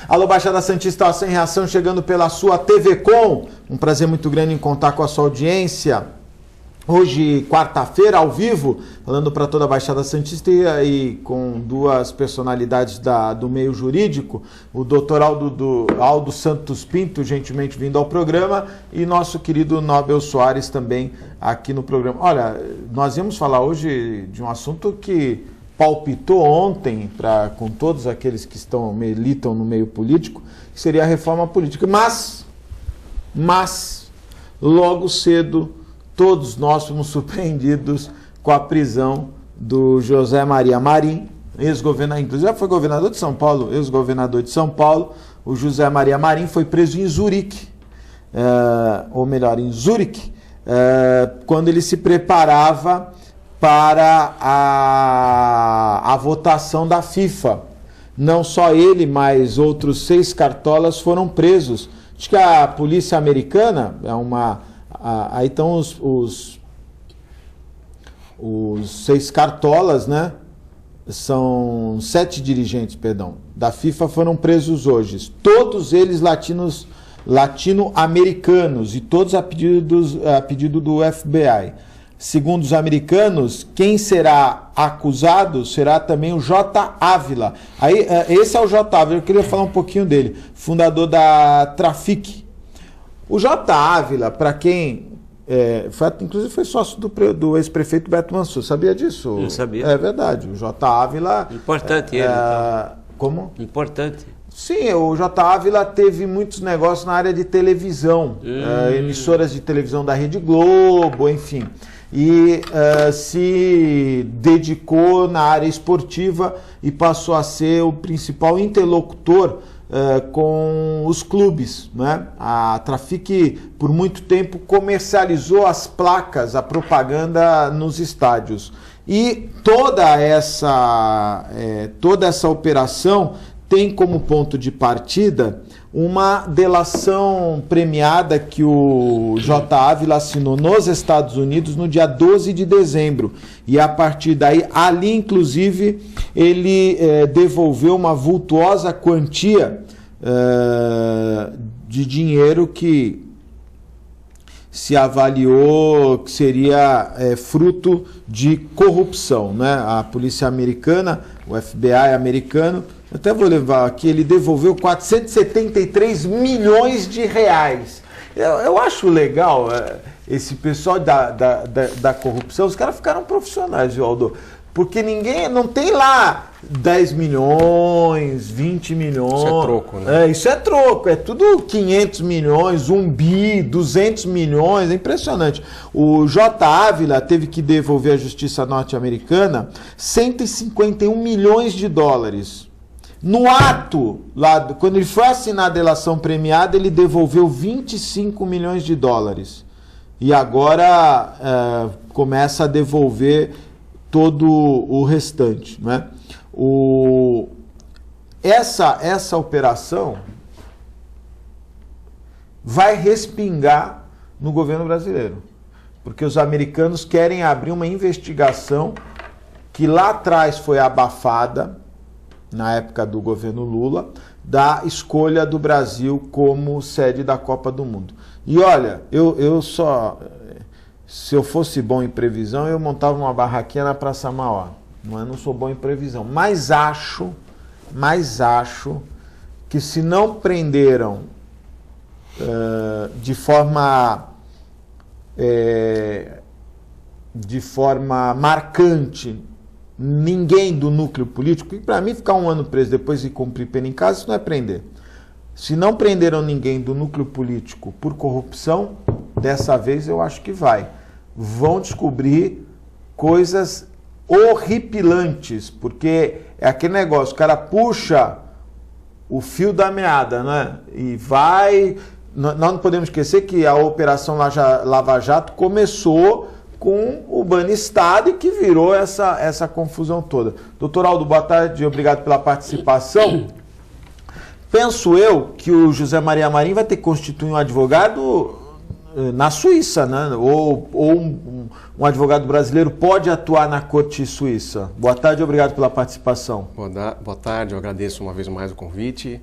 Alô, Baixada Santista, Sem Reação, chegando pela sua TV Com. Um prazer muito grande em contar com a sua audiência. Hoje, quarta-feira, ao vivo, falando para toda a Baixada Santista e com duas personalidades do meio jurídico, o doutor Aldo Santos Pinto, gentilmente vindo ao programa, e nosso querido Nobel Soares também aqui no programa. Olha, nós íamos falar hoje de um assunto que palpitou ontem com todos aqueles que militam no meio político, que seria a reforma política. Mas logo cedo, todos nós fomos surpreendidos com a prisão do José Maria Marinho, ex-governador, inclusive já foi governador de São Paulo, ex-governador de São Paulo. O José Maria Marinho foi preso em Zurique, em Zurique, quando ele se preparava para a votação da FIFA. Não só ele, mas outros 6 cartolas foram presos. Acho que a polícia americana aí estão os 6 cartolas, né? São 7 dirigentes, da FIFA foram presos hoje. Todos eles latino-americanos e todos a pedido do FBI. Segundo os americanos, quem será acusado será também o J. Ávila. Esse é o J. Ávila, eu queria falar um pouquinho dele, fundador da Trafic. O J. Ávila, para quem... inclusive foi sócio do ex-prefeito Beto Mansur. Sabia disso? Não sabia. É verdade. O J. Ávila... Importante ele. Como? Importante. Sim, o J. Ávila teve muitos negócios na área de televisão. Emissoras de televisão da Rede Globo, enfim. E se dedicou na área esportiva e passou a ser o principal interlocutor com os clubes, né? A Trafic, por muito tempo, comercializou as placas, a propaganda nos estádios. E toda essa operação tem como ponto de partida uma delação premiada que o J. Ávila assinou nos Estados Unidos no dia 12 de dezembro. E a partir daí, ali inclusive, ele devolveu uma vultuosa quantia de dinheiro que se avaliou que seria fruto de corrupção, né? A polícia americana, o FBI americano, até vou levar aqui, ele devolveu 473 milhões de reais. Eu acho legal esse pessoal da corrupção, os caras ficaram profissionais, viu, Aldo? Porque não tem lá 10 milhões, 20 milhões. Isso é troco, né? Isso é troco, é tudo 500 milhões, 1 bi, 200 milhões, é impressionante. O J. Ávila teve que devolver à justiça norte-americana 151 milhões de dólares. No ato, quando ele foi assinar a delação premiada, ele devolveu 25 milhões de dólares. E agora começa a devolver todo o restante, né? Essa operação vai respingar no governo brasileiro, porque os americanos querem abrir uma investigação que lá atrás foi abafada, na época do governo Lula, da escolha do Brasil como sede da Copa do Mundo. E olha, se eu fosse bom em previsão, eu montava uma barraquinha na Praça Mauá. Eu não sou bom em previsão, mas acho que se não prenderam de forma marcante ninguém do núcleo político, e para mim ficar 1 ano preso depois de cumprir pena em casa, isso não é prender. Se não prenderam ninguém do núcleo político por corrupção, dessa vez eu acho que vão descobrir coisas horripilantes, porque é aquele negócio, o cara puxa o fio da meada, né? E vai... Nós não podemos esquecer que a Operação Lava Jato começou com o Banestado e que virou essa confusão toda. Doutor Aldo, boa tarde, obrigado pela participação. Penso eu que o José Maria Marinho vai ter que constituir um advogado na Suíça, né? Ou um advogado brasileiro pode atuar na corte suíça. Boa tarde, obrigado pela participação. Boa tarde, eu agradeço uma vez mais o convite.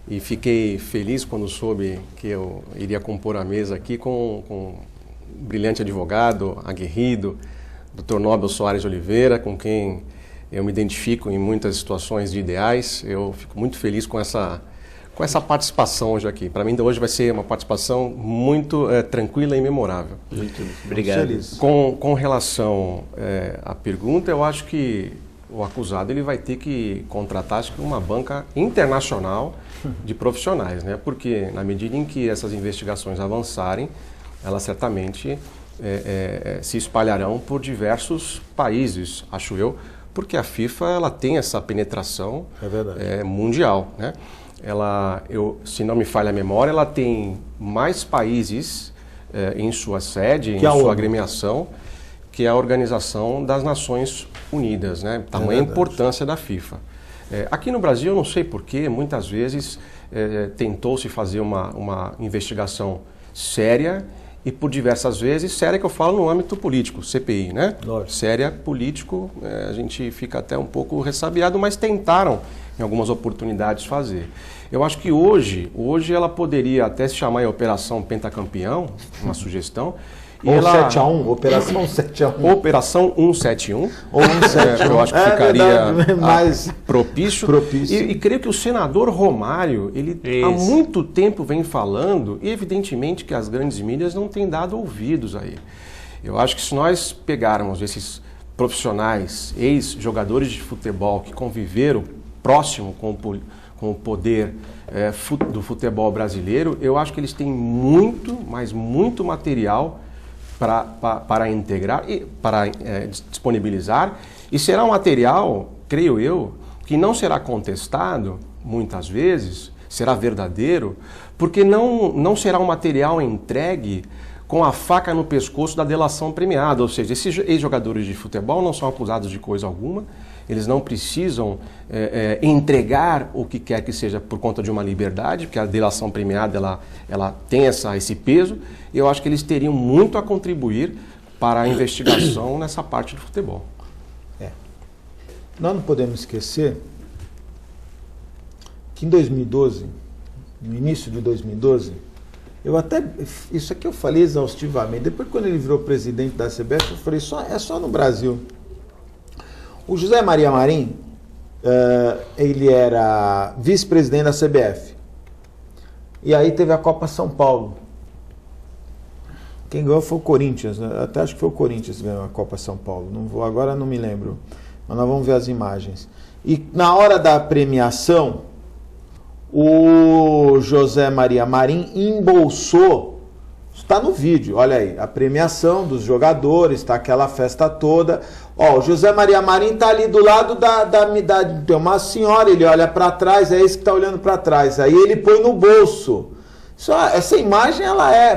e fiquei feliz quando soube que eu iria compor a mesa aqui com um brilhante advogado, aguerrido, Dr. Nobel Soares de Oliveira, com quem eu me identifico em muitas situações de ideais. Eu fico muito feliz com essa participação hoje aqui. Para mim, hoje vai ser uma participação muito tranquila e memorável. Muito obrigado. Com relação à pergunta, eu acho que o acusado ele vai ter que contratar, acho que, uma banca internacional de profissionais, né? Porque na medida em que essas investigações avançarem, elas certamente se espalharão por diversos países, acho eu, porque a FIFA ela tem essa penetração mundial, né? Se não me falha a memória, ela tem mais países em sua sede, em sua agremiação, que é a Organização das Nações Unidas, né? Tamanha importância da FIFA. Aqui no Brasil, eu não sei porquê, muitas vezes tentou-se fazer uma investigação séria e por diversas vezes, séria que eu falo no âmbito político, CPI, né? Lógico. Séria, político, a gente fica até um pouco ressabiado, mas tentaram em algumas oportunidades fazer. Eu acho que hoje ela poderia até se chamar em Operação Pentacampeão, uma sugestão. Ou 7x1, Operação 7x1. Operação 171. Ou 171. Eu acho que ficaria mais propício. E creio que o senador Romário, ele há muito tempo vem falando, e evidentemente que as grandes mídias não têm dado ouvidos a ele. Eu acho que se nós pegarmos esses profissionais, ex-jogadores de futebol que conviveram próximo com o poder do futebol brasileiro, eu acho que eles têm muito, mas muito material para integrar e para disponibilizar, e será um material, creio eu, que não será contestado muitas vezes, será verdadeiro, porque não será um material entregue com a faca no pescoço da delação premiada, ou seja, esses ex-jogadores de futebol não são acusados de coisa alguma, eles não precisam entregar o que quer que seja por conta de uma liberdade, porque a delação premiada ela tem esse peso, e eu acho que eles teriam muito a contribuir para a investigação nessa parte do futebol. Nós não podemos esquecer que em 2012, no início de 2012, isso aqui eu falei exaustivamente, depois quando ele virou presidente da CBF, eu falei, é só no Brasil. O José Maria Marim, ele era vice-presidente da CBF. E aí teve a Copa São Paulo. Quem ganhou foi o Corinthians, né? Até acho que foi o Corinthians que ganhou a Copa São Paulo. Agora não me lembro, mas nós vamos ver as imagens. E na hora da premiação, o José Maria Marim embolsou, está no vídeo, olha aí, a premiação dos jogadores, está aquela festa toda. O José Maria Marim está ali do lado tem uma senhora, ele olha para trás, é esse que está olhando para trás, aí ele põe no bolso. Essa imagem,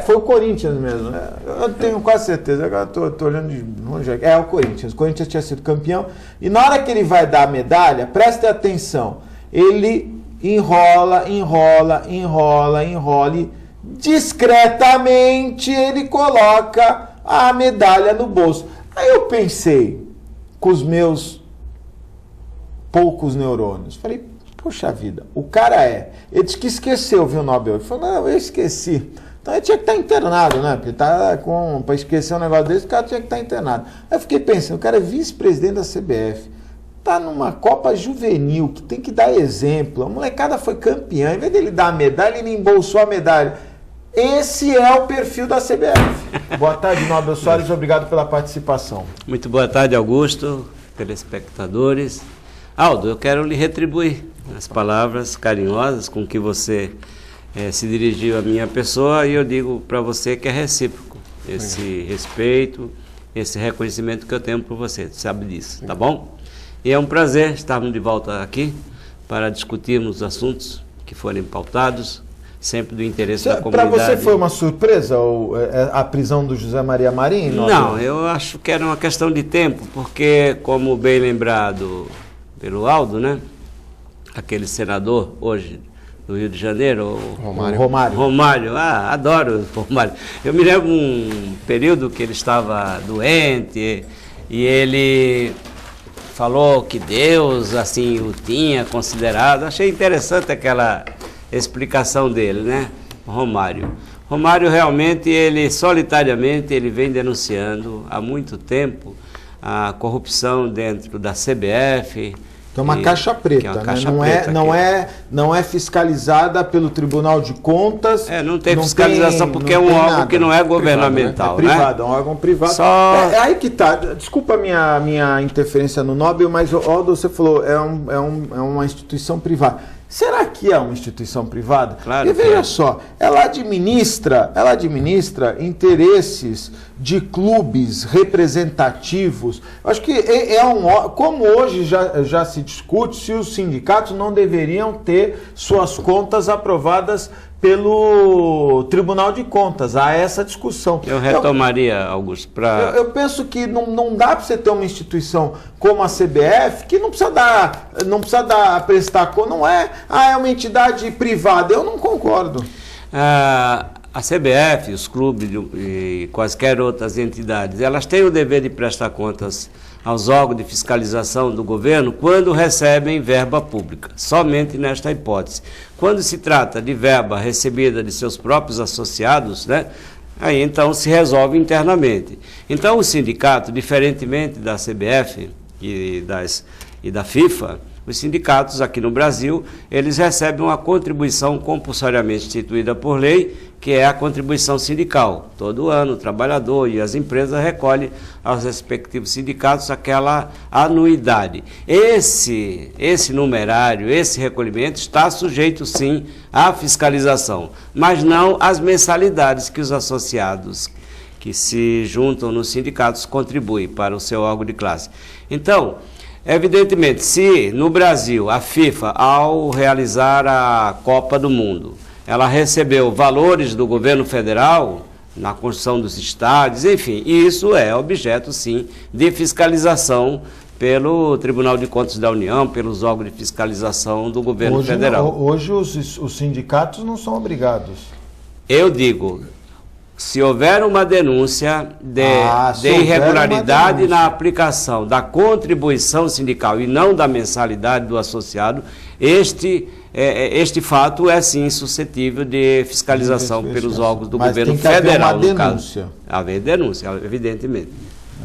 foi o Corinthians mesmo, eu tenho quase certeza, agora estou olhando de longe, é o Corinthians tinha sido campeão, e na hora que ele vai dar a medalha, preste atenção, ele enrola, e discretamente ele coloca a medalha no bolso. Aí eu pensei, com os meus poucos neurônios, falei, poxa vida, o cara ele disse que esqueceu, viu, Nobel? Ele falou, não, eu esqueci. Então ele tinha que estar internado, né? Porque para esquecer um negócio desse, o cara tinha que estar internado. Aí eu fiquei pensando, o cara é vice-presidente da CBF, tá numa Copa Juvenil, que tem que dar exemplo. A molecada foi campeã, em vez dele dar a medalha, ele embolsou a medalha. Esse é o perfil da CBF. Boa tarde, Nobel Soares, obrigado pela participação. Muito boa tarde, Augusto, telespectadores. Aldo, eu quero lhe retribuir as palavras carinhosas com que você se dirigiu à minha pessoa, e eu digo para você que é recíproco esse respeito, esse reconhecimento que eu tenho por você, sabe disso, tá bom? E é um prazer estarmos de volta aqui para discutirmos os assuntos que forem pautados, sempre do interesse da comunidade. Para você foi uma surpresa a prisão do José Maria Marim? Não, eu acho que era uma questão de tempo, porque, como bem lembrado pelo Aldo, né? Aquele senador hoje do Rio de Janeiro, Romário, adoro o Romário. Eu me lembro um período que ele estava doente e ele falou que Deus assim o tinha considerado. Achei interessante explicação dele, né? Romário. Romário realmente, ele solitariamente, ele vem denunciando há muito tempo a corrupção dentro da CBF. Que é uma caixa preta, uma né? caixa Não é fiscalizada pelo Tribunal de Contas. Não tem fiscalização porque é um órgão que não é governamental, privado, né? É privado, né? É um órgão privado. Só... É aí que tá. Desculpa a minha interferência no Nobel, mas Aldo, você falou, é uma instituição privada. Será que é uma instituição privada? Claro. E veja só, ela administra interesses de clubes representativos. Acho que como hoje já se discute se os sindicatos não deveriam ter suas contas aprovadas pelo Tribunal de Contas. Há essa discussão. Eu retomaria, Augusto, para... Eu penso que não dá para você ter uma instituição como a CBF, que não precisa prestar conta, não é uma entidade privada. Eu não concordo. A CBF, os clubes e quaisquer outras entidades, elas têm o dever de prestar contas aos órgãos de fiscalização do governo quando recebem verba pública, somente nesta hipótese. Quando se trata de verba recebida de seus próprios associados, né, aí então se resolve internamente. Então o sindicato, diferentemente da CBF e da FIFA, os sindicatos aqui no Brasil, eles recebem uma contribuição compulsoriamente instituída por lei, que é a contribuição sindical. Todo ano o trabalhador e as empresas recolhem aos respectivos sindicatos aquela anuidade. Esse numerário, esse recolhimento está sujeito sim à fiscalização, mas não às mensalidades que os associados que se juntam nos sindicatos contribuem para o seu órgão de classe. Então, evidentemente, se no Brasil a FIFA, ao realizar a Copa do Mundo, ela recebeu valores do governo federal na construção dos estádios, enfim, isso é objeto, sim, de fiscalização pelo Tribunal de Contas da União, pelos órgãos de fiscalização do governo federal. Hoje os sindicatos não são obrigados. Eu digo, se houver uma denúncia de irregularidade na aplicação da contribuição sindical e não da mensalidade do associado, este fato é sim suscetível de fiscalização pelos órgãos do governo federal, no caso. Haver denúncia, evidentemente.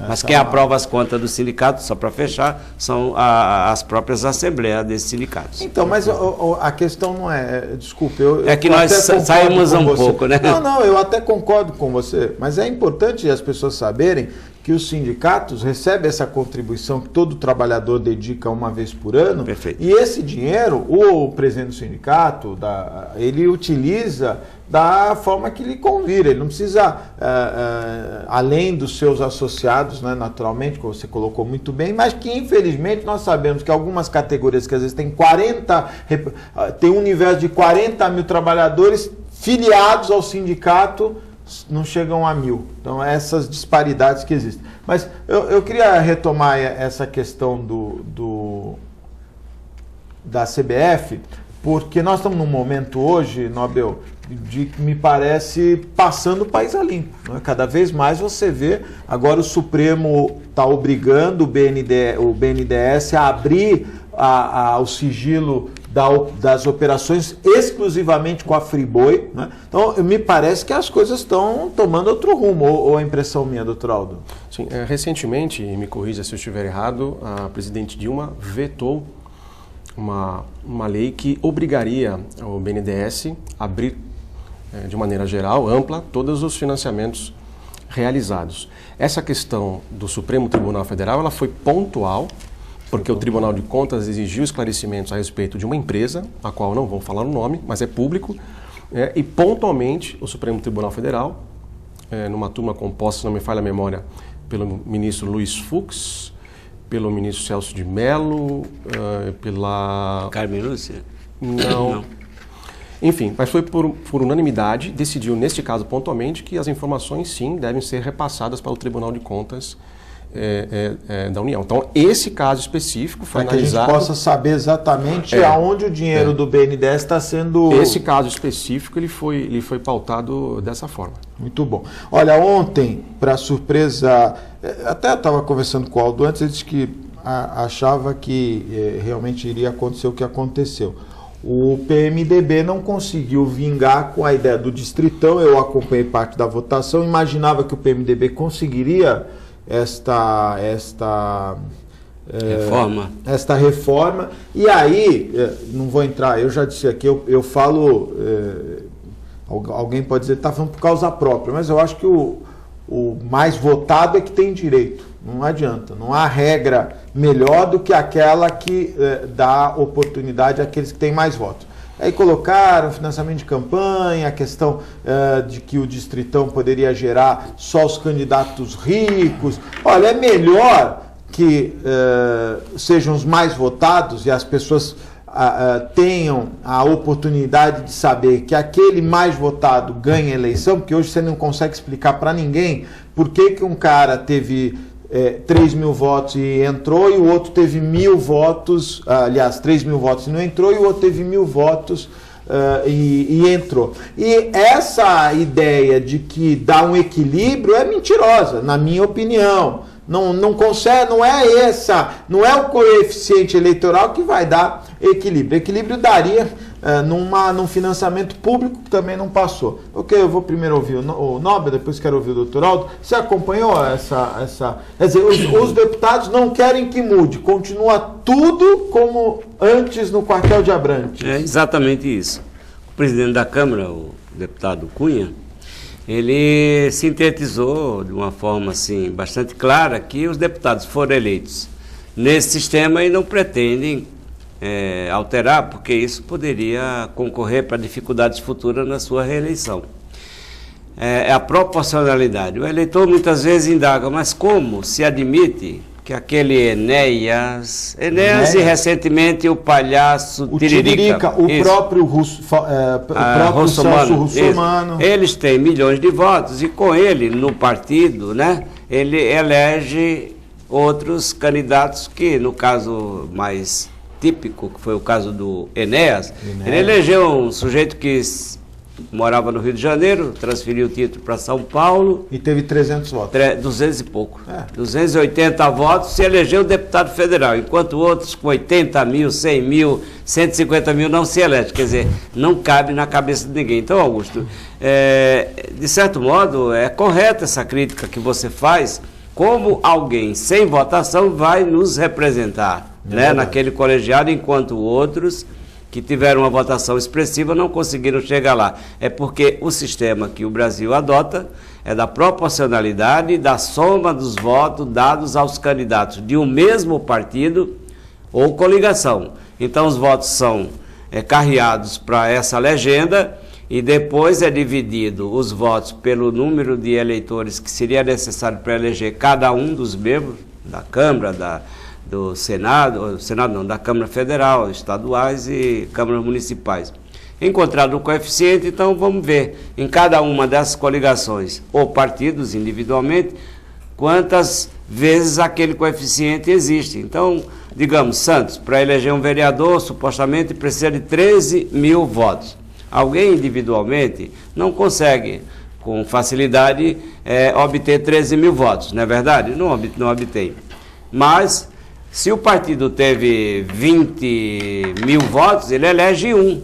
Mas quem aprova as contas do sindicato, só para fechar, são as próprias assembleias desses sindicatos. Então, mas a questão não é... Desculpe, é que nós saímos um pouco, né? Não, eu até concordo com você, mas é importante as pessoas saberem que os sindicatos recebem essa contribuição que todo trabalhador dedica uma vez por ano. Perfeito. E esse dinheiro, o presidente do sindicato, ele utiliza da forma que lhe convira. Ele não precisa, além dos seus associados, né, naturalmente, como você colocou muito bem, mas que infelizmente nós sabemos que algumas categorias que às vezes tem um universo de 40 mil trabalhadores filiados ao sindicato, não chegam a 1.000. Então, essas disparidades que existem. Mas eu queria retomar essa questão da CBF, porque nós estamos num momento hoje, Nobel, de me parece passando o país a limpo, né? Cada vez mais você vê, agora o Supremo está obrigando o BNDES a abrir o sigilo das operações exclusivamente com a Friboi, né? Então, me parece que as coisas estão tomando outro rumo, ou a impressão minha, doutor Aldo? Sim, recentemente, e me corrija se eu estiver errado, a presidente Dilma vetou uma lei que obrigaria o BNDES a abrir, de maneira geral, ampla, todos os financiamentos realizados. Essa questão do Supremo Tribunal Federal, ela foi pontual, porque o Tribunal de Contas exigiu esclarecimentos a respeito de uma empresa, a qual não vou falar o nome, mas é público, e pontualmente o Supremo Tribunal Federal, numa turma composta, se não me falha a memória, pelo ministro Luiz Fux, pelo ministro Celso de Mello, pela... Carmen Lúcia? Não. Enfim, mas foi por unanimidade, decidiu neste caso pontualmente que as informações sim devem ser repassadas para o Tribunal de Contas da União. Então, esse caso específico foi analisado... que a gente possa saber exatamente aonde o dinheiro do BNDES está sendo... Esse caso específico, ele foi pautado dessa forma. Muito bom. Olha, ontem, para surpresa... Até eu estava conversando com o Aldo antes, ele disse que achava que realmente iria acontecer o que aconteceu. O PMDB não conseguiu vingar com a ideia do distritão. Eu acompanhei parte da votação, imaginava que o PMDB conseguiria esta reforma. E aí, não vou entrar, eu já disse aqui, eu falo, alguém pode dizer que está falando por causa própria, mas eu acho que o mais votado é que tem direito. Não adianta, não há regra melhor do que aquela que dá oportunidade àqueles que têm mais votos. Aí colocaram financiamento de campanha, a questão de que o distritão poderia gerar só os candidatos ricos. Olha, é melhor que sejam os mais votados e as pessoas tenham a oportunidade de saber que aquele mais votado ganha a eleição, porque hoje você não consegue explicar para ninguém por que um cara teve 3 mil votos e entrou, e o outro teve 1.000 votos, aliás, 3 mil votos e não entrou, e o outro teve 1.000 votos e entrou. E essa ideia de que dá um equilíbrio é mentirosa, na minha opinião. Não consegue, não é o coeficiente eleitoral que vai dar equilíbrio. Equilíbrio daria num financiamento público que também não passou. Ok, eu vou primeiro ouvir o Nóbrega, depois quero ouvir o Dr. Aldo. Você acompanhou essa... Quer dizer, os deputados não querem que mude, continua tudo como antes no quartel de Abrantes. É exatamente isso. O presidente da Câmara, o deputado Cunha, ele sintetizou de uma forma assim, bastante clara que os deputados foram eleitos nesse sistema e não pretendem alterar, porque isso poderia concorrer para dificuldades futuras na sua reeleição. É a proporcionalidade. O eleitor muitas vezes indaga, mas como se admite que aquele Enéas e recentemente o palhaço Tiririca, o próprio Celso Russomano, eles têm milhões de votos e com ele no partido, né, ele elege outros candidatos que, no caso mais típico, que foi o caso do Enéas, ele elegeu um sujeito que morava no Rio de Janeiro, transferiu o título para São Paulo. E teve 300 votos. 200 e pouco. 280 votos, se elegeu deputado federal, enquanto outros com 80 mil, 100 mil, 150 mil não se elegem. Quer dizer, não cabe na cabeça de ninguém. Então, Augusto, de certo modo, é correta essa crítica que você faz, como alguém sem votação vai nos representar, né, naquele colegiado, enquanto outros que tiveram uma votação expressiva não conseguiram chegar lá. É porque o sistema que o Brasil adota é da proporcionalidade e da soma dos votos dados aos candidatos de um mesmo partido ou coligação. Então os votos são carreados para essa legenda e depois é dividido os votos pelo número de eleitores que seria necessário para eleger cada um dos membros da Câmara, do Senado não, da Câmara Federal, estaduais e câmaras municipais. Encontrado o coeficiente, então vamos ver em cada uma dessas coligações ou partidos individualmente quantas vezes aquele coeficiente existe. Então, digamos, Santos, para eleger um vereador, supostamente precisa de 13 mil votos. Alguém individualmente não consegue com facilidade obter 13 mil votos, não é verdade? Não obtém. Mas se o partido teve 20 mil votos, ele elege um.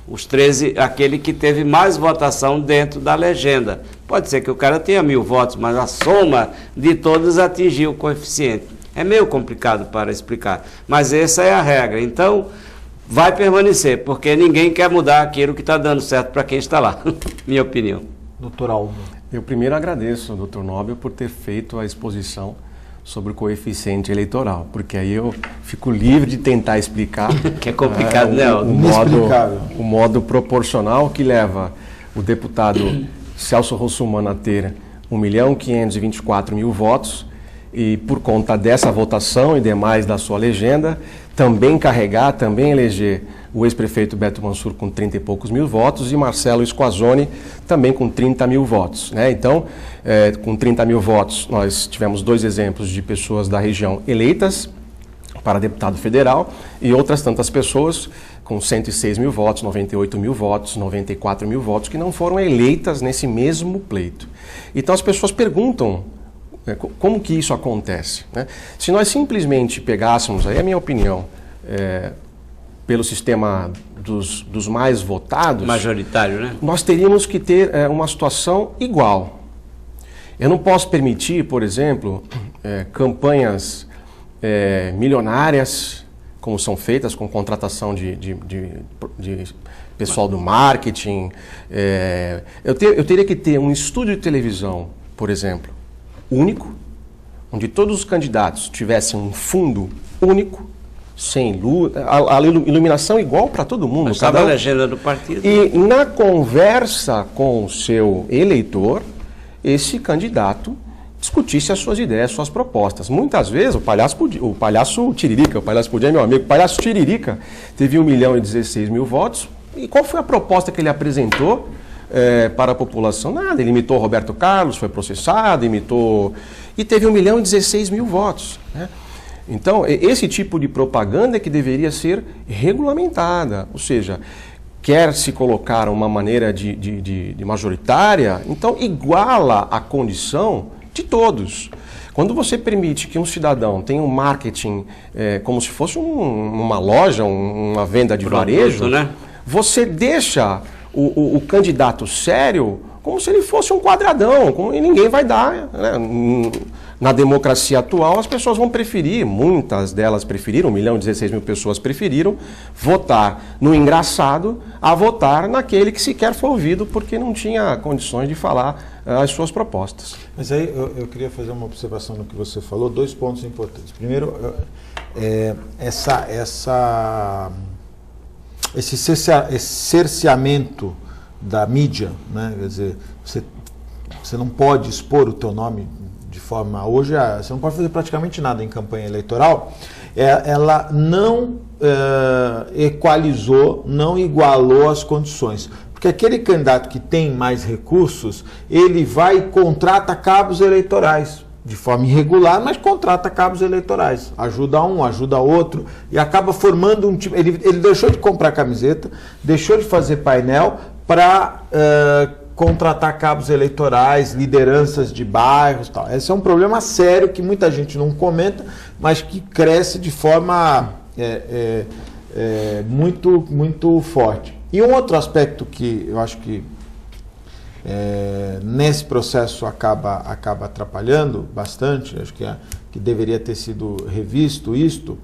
Os 13, aquele que teve mais votação dentro da legenda. Pode ser que o cara tenha 1000 votos, mas a soma de todos atingiu o coeficiente. É meio complicado para explicar, mas essa é a regra. Então, vai permanecer, porque ninguém quer mudar aquilo que está dando certo para quem está lá. Minha opinião. Doutor Aldo. Eu primeiro agradeço ao Dr. Nóbrega por ter feito a exposição sobre o coeficiente eleitoral, porque aí eu fico livre de tentar explicar que é complicado, né? O modo proporcional que leva o deputado Celso Russomano a ter 1.524.000 votos e por conta dessa votação e demais da sua legenda, também eleger o ex-prefeito Beto Mansur com 30 e poucos mil votos e Marcelo Squazzoni também com 30 mil votos, né? Então, com 30 mil votos, nós tivemos 2 exemplos de pessoas da região eleitas para deputado federal e outras tantas pessoas com 106 mil votos, 98 mil votos, 94 mil votos que não foram eleitas nesse mesmo pleito. Então, as pessoas perguntam como que isso acontece, né? Se nós simplesmente pegássemos, aí é a minha opinião, pelo sistema dos mais votados, Majoritário, né? nós teríamos que ter uma situação igual. Eu não posso permitir, por exemplo, campanhas milionárias, como são feitas com contratação de pessoal do marketing. Eu teria que ter um estúdio de televisão, por exemplo, único, onde todos os candidatos tivessem um fundo único, sem luz, a iluminação igual para todo mundo. Estava a legenda do partido. E na conversa com o seu eleitor, esse candidato discutisse as suas ideias, suas propostas. Muitas vezes o palhaço Tiririca, o palhaço Pudim é meu amigo, o palhaço Tiririca teve 1.016.000 votos. E qual foi a proposta que ele apresentou para a população? Nada, ele imitou Roberto Carlos, foi processado, imitou... E teve 1.016.000 votos, né? Então, esse tipo de propaganda é que deveria ser regulamentada, ou seja, quer se colocar uma maneira de majoritária, então iguala a condição de todos. Quando você permite que um cidadão tenha um marketing como se fosse uma loja, uma venda de varejo, né? Você deixa o candidato sério como se ele fosse um quadradão, e ninguém vai dar, né? Na democracia atual, as pessoas vão preferir, muitas delas preferiram, 1.016.000 pessoas preferiram votar no engraçado a votar naquele que sequer foi ouvido porque não tinha condições de falar as suas propostas. Mas aí eu queria fazer uma observação no que você falou, 2 pontos importantes. Primeiro, esse cerceamento da mídia, né? Quer dizer, você não pode expor o teu nome de forma... Hoje, você não pode fazer praticamente nada em campanha eleitoral. Ela não equalizou, não igualou as condições. Porque aquele candidato que tem mais recursos, ele vai e contrata cabos eleitorais, de forma irregular, mas contrata cabos eleitorais. Ajuda um, ajuda outro, e acaba formando um time. Ele deixou de comprar camiseta, deixou de fazer painel para contratar cabos eleitorais, lideranças de bairros, tal. Esse é um problema sério que muita gente não comenta, mas que cresce de forma muito, muito forte. E um outro aspecto que eu acho que nesse processo acaba atrapalhando bastante, acho que deveria ter sido revisto isto,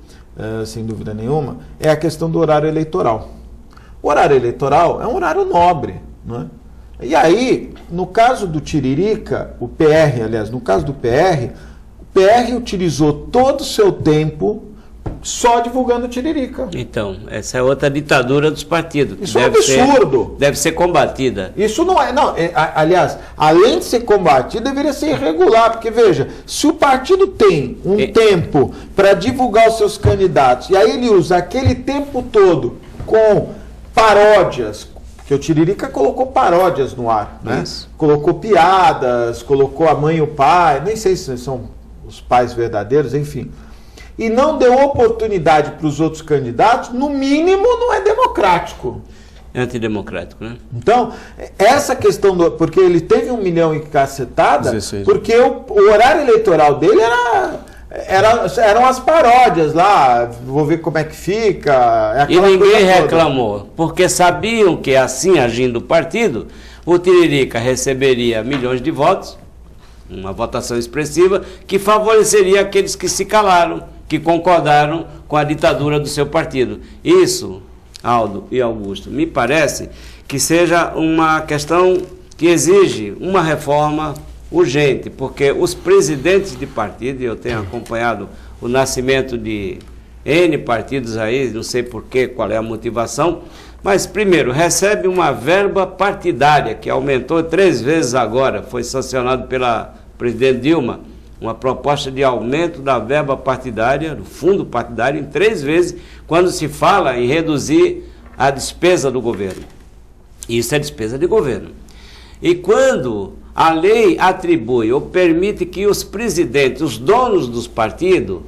sem dúvida nenhuma, é a questão do horário eleitoral. O horário eleitoral é um horário nobre, não é? E aí, no caso do Tiririca, o PR utilizou todo o seu tempo só divulgando o Tiririca. Então, essa é outra ditadura dos partidos. Isso é um absurdo. Deve ser combatida. Isso não é... Não, aliás, além de ser combatido, deveria ser irregular, porque veja, se o partido tem um tempo para divulgar os seus candidatos, e aí ele usa aquele tempo todo com paródias, porque o Tiririca colocou paródias no ar, né? Isso. Colocou piadas, colocou a mãe e o pai, nem sei se são os pais verdadeiros, enfim. E não deu oportunidade para os outros candidatos, no mínimo não é democrático. É antidemocrático, né? Então, essa questão porque ele teve 1 milhão e cacetada, 16. Porque o horário eleitoral dele eram as paródias lá, vou ver como é que fica. E ninguém reclamou, porque sabiam que assim agindo o partido, o Tiririca receberia milhões de votos, uma votação expressiva, que favoreceria aqueles que se calaram, que concordaram com a ditadura do seu partido. Isso, Aldo e Augusto, me parece que seja uma questão que exige uma reforma urgente, porque os presidentes de partido, e eu tenho acompanhado o nascimento de N partidos aí, não sei porquê, qual é a motivação, mas primeiro, recebe uma verba partidária, que aumentou 3 vezes agora, foi sancionado pela presidente Dilma, uma proposta de aumento da verba partidária, do fundo partidário, em 3 vezes, quando se fala em reduzir a despesa do governo. Isso é despesa de governo. E quando a lei atribui ou permite que os presidentes, os donos dos partidos,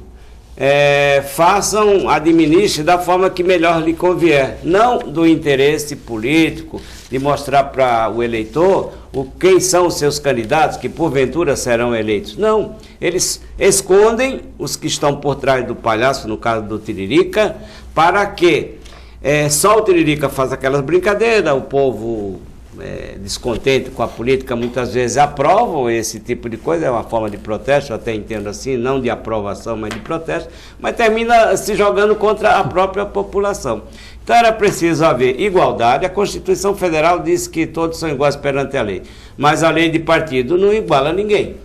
administrem da forma que melhor lhe convier, não do interesse político, de mostrar para o eleitor quem são os seus candidatos, que porventura serão eleitos. Não, eles escondem os que estão por trás do palhaço, no caso do Tiririca, para que Só o Tiririca faz aquelas brincadeiras, o povo descontente com a política muitas vezes aprovam esse tipo de coisa, é uma forma de protesto, eu até entendo assim, não de aprovação, mas de protesto, mas termina se jogando contra a própria população. Então era preciso haver igualdade. A Constituição Federal diz que todos são iguais perante a lei, mas a lei de partido não iguala ninguém,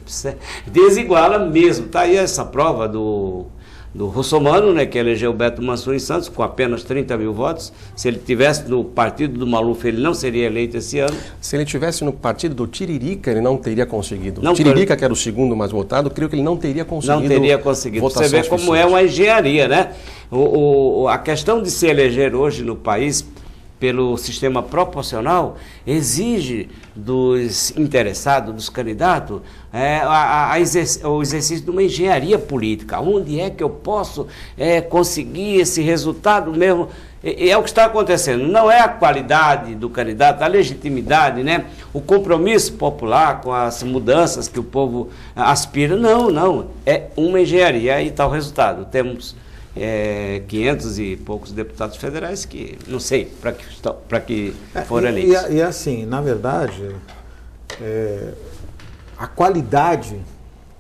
desiguala mesmo. Está aí essa prova do Russomano, né, que elegeu Beto Mansur em Santos com apenas 30 mil votos. Se ele tivesse no partido do Maluf, ele não seria eleito esse ano. Se ele tivesse no partido do Tiririca, ele não teria conseguido. Não, Tiririca, que era o segundo mais votado, creio que ele não teria conseguido. Não teria conseguido. Você vê como é uma engenharia, né? A questão de se eleger hoje no país pelo sistema proporcional exige dos interessados, dos candidatos, o exercício de uma engenharia política. Onde é que eu posso conseguir esse resultado mesmo? É o que está acontecendo. Não é a qualidade do candidato, a legitimidade, né? O compromisso popular com as mudanças que o povo aspira. Não. É uma engenharia. Aí está o resultado. Temos 500 e poucos deputados federais que não sei para que foram eleitos. E assim, na verdade, a qualidade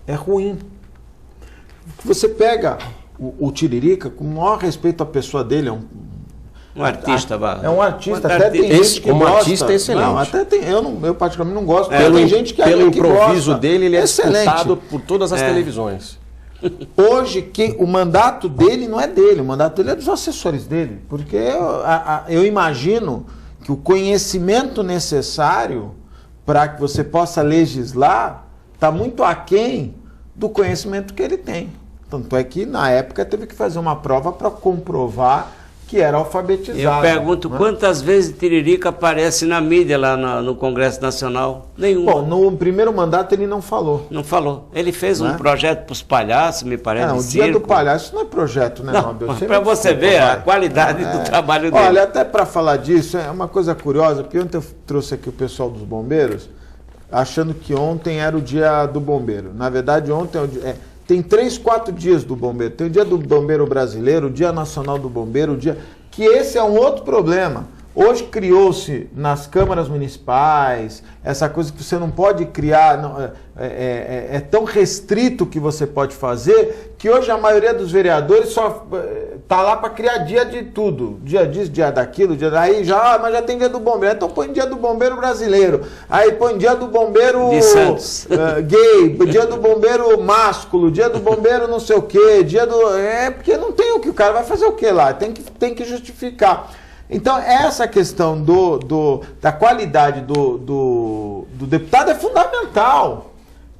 é ruim. Você pega o Tiririca, com o maior respeito à pessoa dele, um artista, é um artista, até tem gente que gosta. Artista excelente. Não, até tem, eu particularmente não gosto, tem gente que pelo improviso gosta. Dele, ele é excelente. Escutado por todas as televisões. Hoje, o mandato dele não é dele, o mandato dele é dos assessores dele, porque eu imagino que o conhecimento necessário para que você possa legislar está muito aquém do conhecimento que ele tem. Tanto é que, na época, teve que fazer uma prova para comprovar que era alfabetizado. Eu pergunto, né? Quantas vezes Tiririca aparece na mídia lá no Congresso Nacional? Nenhuma. Bom, no primeiro mandato ele não falou. Não falou. Ele fez um projeto para os palhaços, me parece. Não, o Dia do Palhaço não é projeto, né, Nobel? Para você ver a qualidade do trabalho dele. Olha, até para falar disso, é uma coisa curiosa, porque ontem eu trouxe aqui o pessoal dos bombeiros, achando que ontem era o Dia do Bombeiro. Na verdade, ontem tem 3, 4 dias do bombeiro. Tem o Dia do Bombeiro Brasileiro, o Dia Nacional do Bombeiro, que esse é um outro problema. Hoje criou-se nas câmaras municipais essa coisa que você não pode criar, é tão restrito o que você pode fazer, que hoje a maioria dos vereadores só está lá para criar dia de tudo. Dia disso, dia daquilo, mas já tem Dia do Bombeiro. Então põe Dia do Bombeiro Brasileiro. Aí põe Dia do Bombeiro gay, Dia do Bombeiro másculo, Dia do Bombeiro não sei o quê, porque não tem o que, o cara vai fazer o que lá? Tem que justificar. Então, essa questão da qualidade do deputado é fundamental,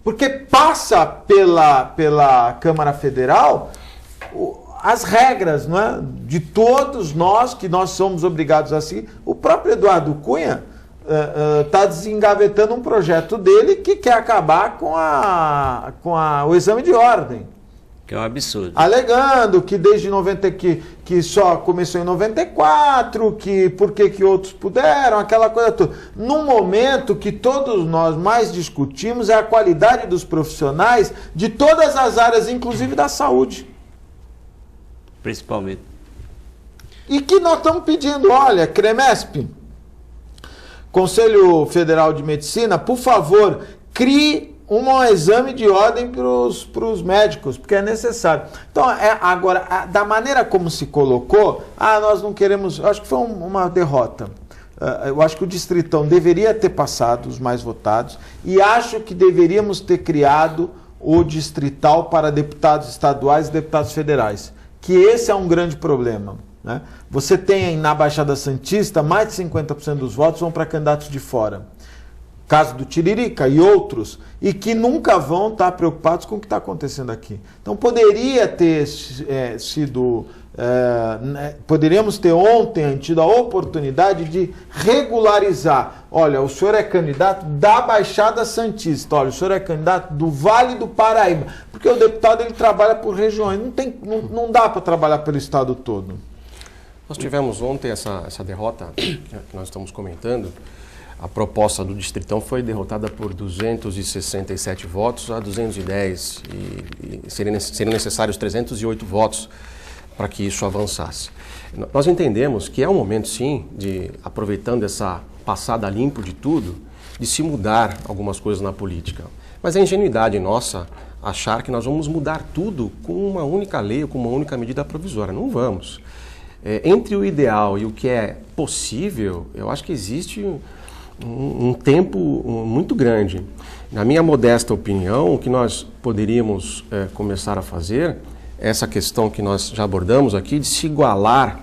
porque passa pela Câmara Federal as regras, não é? De todos nós, que nós somos obrigados a seguir. O próprio Eduardo Cunha está desengavetando um projeto dele que quer acabar com o exame de ordem. Que é um absurdo. Alegando que desde que só começou em 94, por que outros puderam, aquela coisa toda. Num momento que todos nós mais discutimos é a qualidade dos profissionais de todas as áreas, inclusive da saúde. Principalmente. E que nós estamos pedindo, olha, CREMESP, Conselho Federal de Medicina, por favor, crie um exame de ordem para os médicos, porque é necessário. Então, agora, da maneira como se colocou, nós não queremos... Acho que foi uma derrota. Eu acho que o Distritão deveria ter passado os mais votados e acho que deveríamos ter criado o Distrital para deputados estaduais e deputados federais, que esse é um grande problema, né? Você tem na Baixada Santista, mais de 50% dos votos vão para candidatos de fora. Caso do Tiririca e outros, e que nunca vão estar preocupados com o que está acontecendo aqui. Então poderia ter poderíamos ter ontem tido a oportunidade de regularizar. Olha, o senhor é candidato da Baixada Santista, olha, o senhor é candidato do Vale do Paraíba, porque o deputado ele trabalha por regiões, não dá para trabalhar pelo estado todo. Nós tivemos ontem essa derrota que nós estamos comentando. A proposta do Distritão foi derrotada por 267 votos a 210 e seriam necessários 308 votos para que isso avançasse. Nós entendemos que é um momento, sim, de, aproveitando essa passada limpo de tudo, de se mudar algumas coisas na política. Mas é ingenuidade nossa achar que nós vamos mudar tudo com uma única lei ou com uma única medida provisória. Não vamos. Entre o ideal e o que é possível, eu acho que existe um tempo muito grande. Na minha modesta opinião, o que nós poderíamos começar a fazer é essa questão que nós já abordamos aqui, de se igualar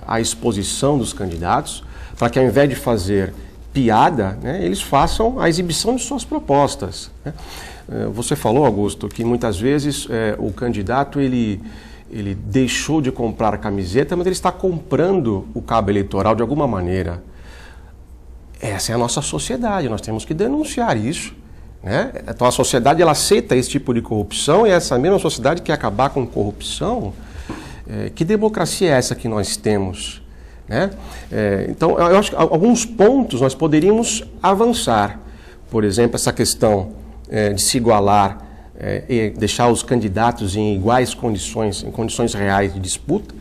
à exposição dos candidatos, para que ao invés de fazer piada, né, eles façam a exibição de suas propostas, né? Você falou, Augusto, que muitas vezes o candidato ele deixou de comprar a camiseta, mas ele está comprando o cabo eleitoral de alguma maneira. Essa é a nossa sociedade, nós temos que denunciar isso, né? Então a sociedade ela aceita esse tipo de corrupção, e essa mesma sociedade quer acabar com corrupção. Que democracia é essa que nós temos, né? Então eu acho que alguns pontos nós poderíamos avançar. Por exemplo, essa questão de se igualar e deixar os candidatos em iguais condições, em condições reais de disputa,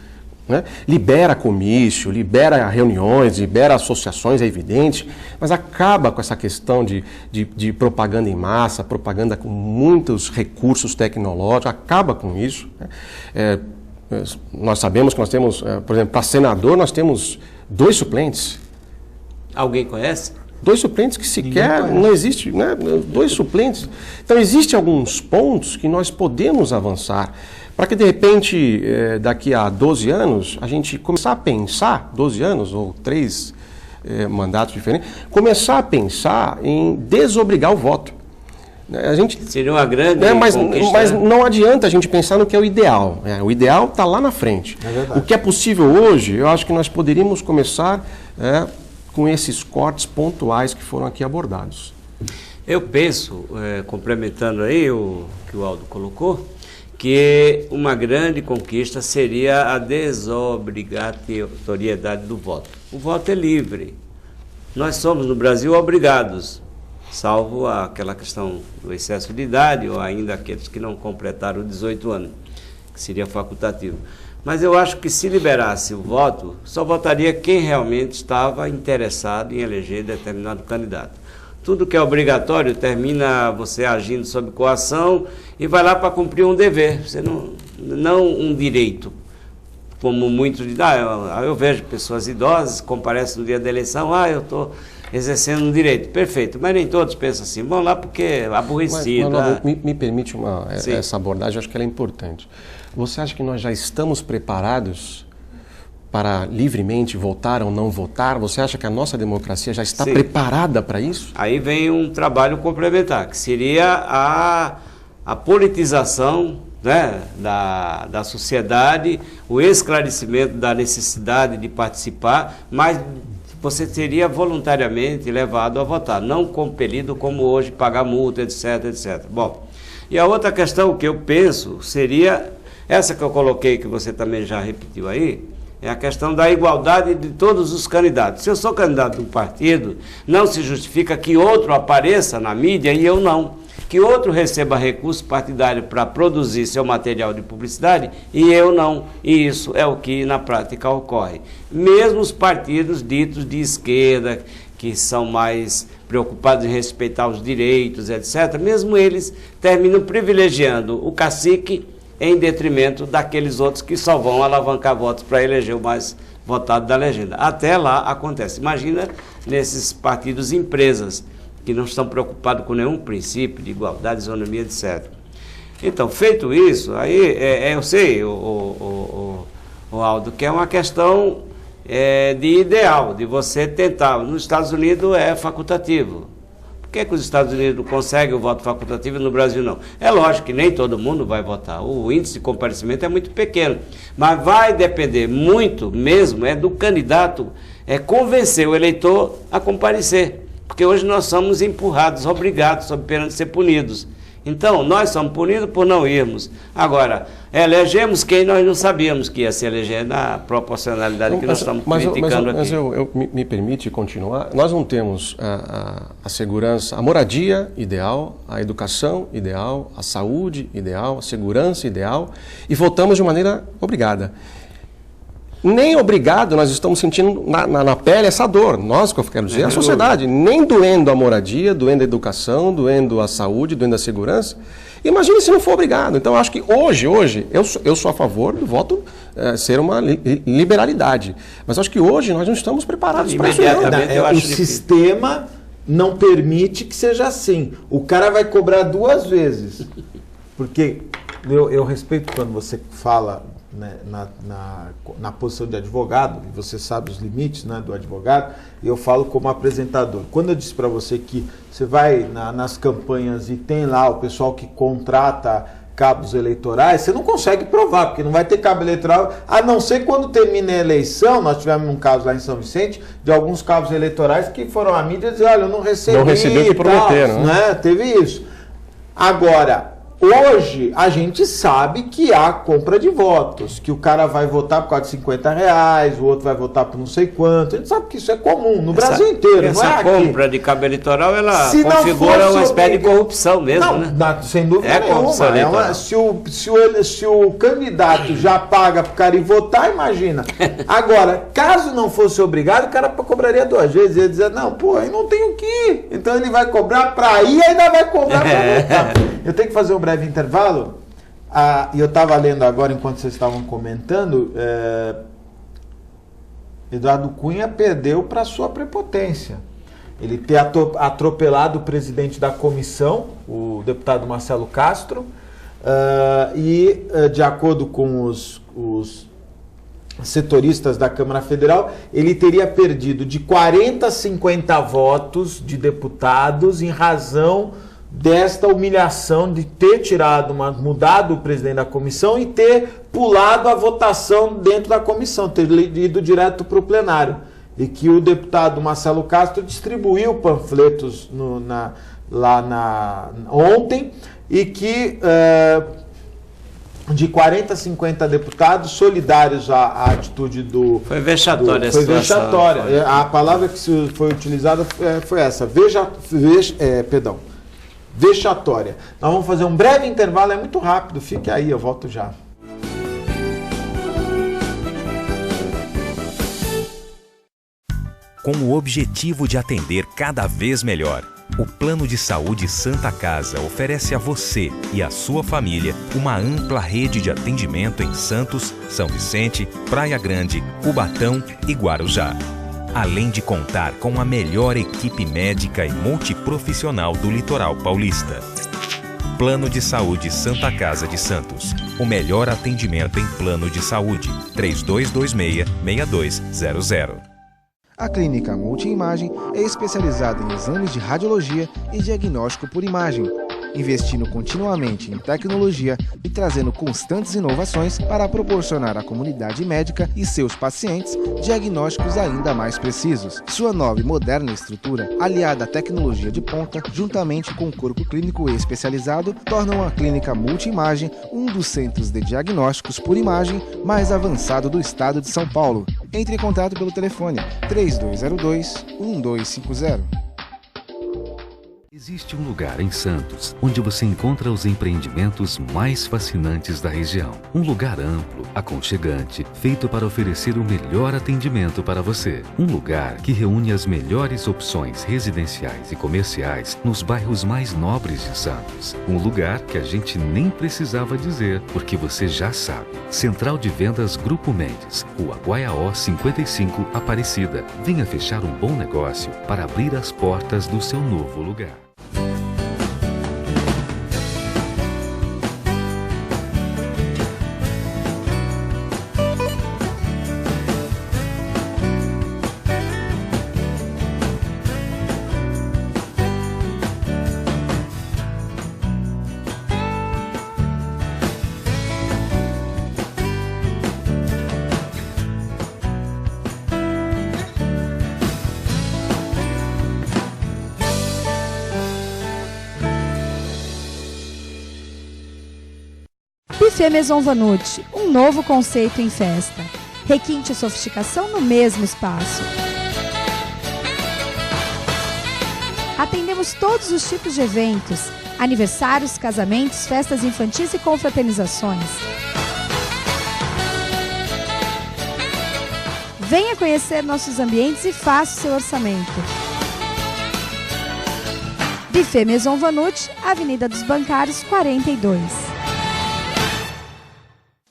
né? Libera comício, libera reuniões, libera associações, é evidente, mas acaba com essa questão de propaganda em massa, propaganda com muitos recursos tecnológicos, acaba com isso, né? Nós sabemos que nós temos, por exemplo, para senador nós temos 2 suplentes. Alguém conhece? 2 suplentes que sequer não existe, né? 2 suplentes. Então, existem alguns pontos que nós podemos avançar para que, de repente, daqui a 12 anos, a gente começar a pensar, 12 anos ou 3 mandatos diferentes, começar a pensar em desobrigar o voto. A gente, seria uma grande conquista. Mas não adianta a gente pensar no que é o ideal. O ideal está lá na frente. O que é possível hoje, eu acho que nós poderíamos começar com esses cortes pontuais que foram aqui abordados. Eu penso, complementando aí o que o Aldo colocou, que uma grande conquista seria a desobrigatoriedade do voto. O voto é livre. Nós somos, no Brasil, obrigados, salvo aquela questão do excesso de idade, ou ainda aqueles que não completaram 18 anos, que seria facultativo. Mas eu acho que se liberasse o voto, só votaria quem realmente estava interessado em eleger determinado candidato. Tudo que é obrigatório termina você agindo sob coação e vai lá para cumprir um dever, você não um direito. Como muitos dizem, eu vejo pessoas idosas que comparecem no dia da eleição, eu estou exercendo um direito. Perfeito, mas nem todos pensam assim, vão lá porque é aborrecido. Me permite essa abordagem, eu acho que ela é importante. Você acha que nós já estamos preparados para livremente votar ou não votar? Você acha que a nossa democracia já está preparada para isso? Aí vem um trabalho complementar, que seria a politização, né, da sociedade, o esclarecimento da necessidade de participar, mas você seria voluntariamente levado a votar, não compelido como hoje, pagar multa, etc, etc. Bom, e a outra questão que eu penso seria, essa que eu coloquei, que você também já repetiu aí, é a questão da igualdade de todos os candidatos. Se eu sou candidato de um partido, não se justifica que outro apareça na mídia e eu não. Que outro receba recurso partidário para produzir seu material de publicidade e eu não. E isso é o que na prática ocorre. Mesmo os partidos ditos de esquerda, que são mais preocupados em respeitar os direitos, etc., mesmo eles terminam privilegiando o cacique em detrimento daqueles outros que só vão alavancar votos para eleger o mais votado da legenda. Até lá acontece. Imagina nesses partidos empresas, que não estão preocupados com nenhum princípio de igualdade, isonomia, etc. Então, feito isso, aí eu sei, o Aldo, que é uma questão de ideal, de você tentar. Nos Estados Unidos é facultativo. Por que os Estados Unidos conseguem o voto facultativo e no Brasil não? É lógico que nem todo mundo vai votar. O índice de comparecimento é muito pequeno. Mas vai depender muito mesmo do candidato convencer o eleitor a comparecer. Porque hoje nós somos empurrados, obrigados, sob pena de ser punidos. Então, nós somos punidos por não irmos. Agora, elegemos quem nós não sabíamos que ia se eleger na proporcionalidade que nós estamos criticando aqui. Mas me permite continuar. Nós não temos a segurança, a moradia ideal, a educação ideal, a saúde ideal, a segurança ideal, e votamos de maneira obrigada. Nem obrigado nós estamos sentindo na pele essa dor. Nós, que eu quero dizer, a sociedade. Nem doendo a moradia, doendo a educação, doendo a saúde, doendo a segurança. Imagine se não for obrigado. Então, eu acho que hoje eu sou a favor do voto ser uma liberalidade. Mas acho que hoje nós não estamos preparados para isso. O sistema não permite que seja assim. O cara vai cobrar 2 vezes. Porque eu respeito quando você fala, né, na posição de advogado, e você sabe os limites, né, do advogado, e eu falo como apresentador. Quando eu disse para você que você vai nas campanhas e tem lá o pessoal que contrata cabos eleitorais, você não consegue provar, porque não vai ter cabo eleitoral, a não ser quando termina a eleição. Nós tivemos um caso lá em São Vicente, de alguns cabos eleitorais que foram à mídia e dizer, olha, eu não recebi. Não recebeu o que prometeram, né? Teve isso. Agora, hoje, a gente sabe que há compra de votos, que o cara vai votar por causa de R$50, o outro vai votar por não sei quanto. A gente sabe que isso é comum no Brasil inteiro. Essa não é compra de cabo eleitoral, ela configura uma espécie de corrupção mesmo, né? Sem dúvida corrupção nenhuma. Se o candidato já paga para o cara ir votar, imagina. Agora, caso não fosse obrigado, o cara cobraria 2 vezes. Ele ia dizer, não, pô, eu não tenho que ir. Então ele vai cobrar para ir e ainda vai cobrar para votar. Eu tenho que fazer um breve intervalo. E eu estava lendo agora, enquanto vocês estavam comentando, Eduardo Cunha perdeu para sua prepotência. Ele ter atropelado o presidente da comissão, o deputado Marcelo Castro, de acordo com os setoristas da Câmara Federal, ele teria perdido de 40 a 50 votos de deputados em razão desta humilhação de ter mudado o presidente da comissão e ter pulado a votação dentro da comissão, ter ido direto para o plenário. E que o deputado Marcelo Castro distribuiu panfletos ontem, e que de 40 a 50 deputados solidários à atitude do... Foi vexatória Foi vexatória. A palavra que foi utilizada foi essa, vexatória. Nós vamos fazer um breve intervalo, é muito rápido, fique aí, eu volto já. Com o objetivo de atender cada vez melhor, o Plano de Saúde Santa Casa oferece a você e a sua família uma ampla rede de atendimento em Santos, São Vicente, Praia Grande, Cubatão e Guarujá. Além de contar com a melhor equipe médica e multiprofissional do litoral paulista. Plano de Saúde Santa Casa de Santos. O melhor atendimento em plano de saúde. 3226-6200. A Clínica Multiimagem é especializada em exames de radiologia e diagnóstico por imagem, investindo continuamente em tecnologia e trazendo constantes inovações para proporcionar à comunidade médica e seus pacientes diagnósticos ainda mais precisos. Sua nova e moderna estrutura, aliada à tecnologia de ponta, juntamente com o corpo clínico especializado, tornam a Clínica Multiimagem um dos centros de diagnósticos por imagem mais avançado do estado de São Paulo. Entre em contato pelo telefone 3202-1250. Existe um lugar em Santos onde você encontra os empreendimentos mais fascinantes da região. Um lugar amplo, aconchegante, feito para oferecer o melhor atendimento para você. Um lugar que reúne as melhores opções residenciais e comerciais nos bairros mais nobres de Santos. Um lugar que a gente nem precisava dizer, porque você já sabe. Central de Vendas Grupo Mendes, Rua Guaiaó 55, Aparecida. Venha fechar um bom negócio para abrir as portas do seu novo lugar. Buffet Maison Vanut, um novo conceito em festa. Requinte e sofisticação no mesmo espaço. Atendemos todos os tipos de eventos, aniversários, casamentos, festas infantis e confraternizações. Venha conhecer nossos ambientes e faça o seu orçamento. Buffet Maison Vanut, Avenida dos Bancários, 42.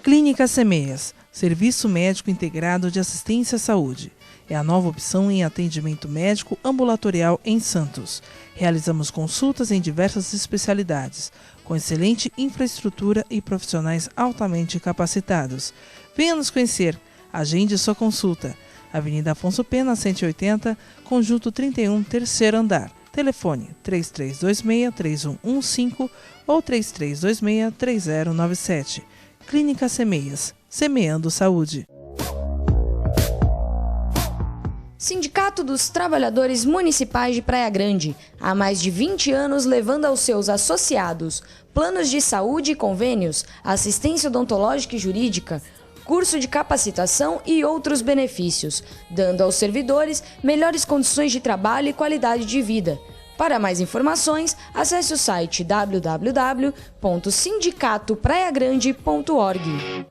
Clínica Semeias, Serviço Médico Integrado de Assistência à Saúde. É a nova opção em atendimento médico ambulatorial em Santos. Realizamos consultas em diversas especialidades, com excelente infraestrutura e profissionais altamente capacitados. Venha nos conhecer. Agende sua consulta. Avenida Afonso Pena, 180, Conjunto 31, terceiro andar. Telefone 3326-3115 ou 3326-3097. Clínica Semeias, semeando saúde. Sindicato dos Trabalhadores Municipais de Praia Grande, há mais de 20 anos levando aos seus associados planos de saúde e convênios, assistência odontológica e jurídica, curso de capacitação e outros benefícios, dando aos servidores melhores condições de trabalho e qualidade de vida. Para mais informações, acesse o site www.sindicatopraiagrande.org.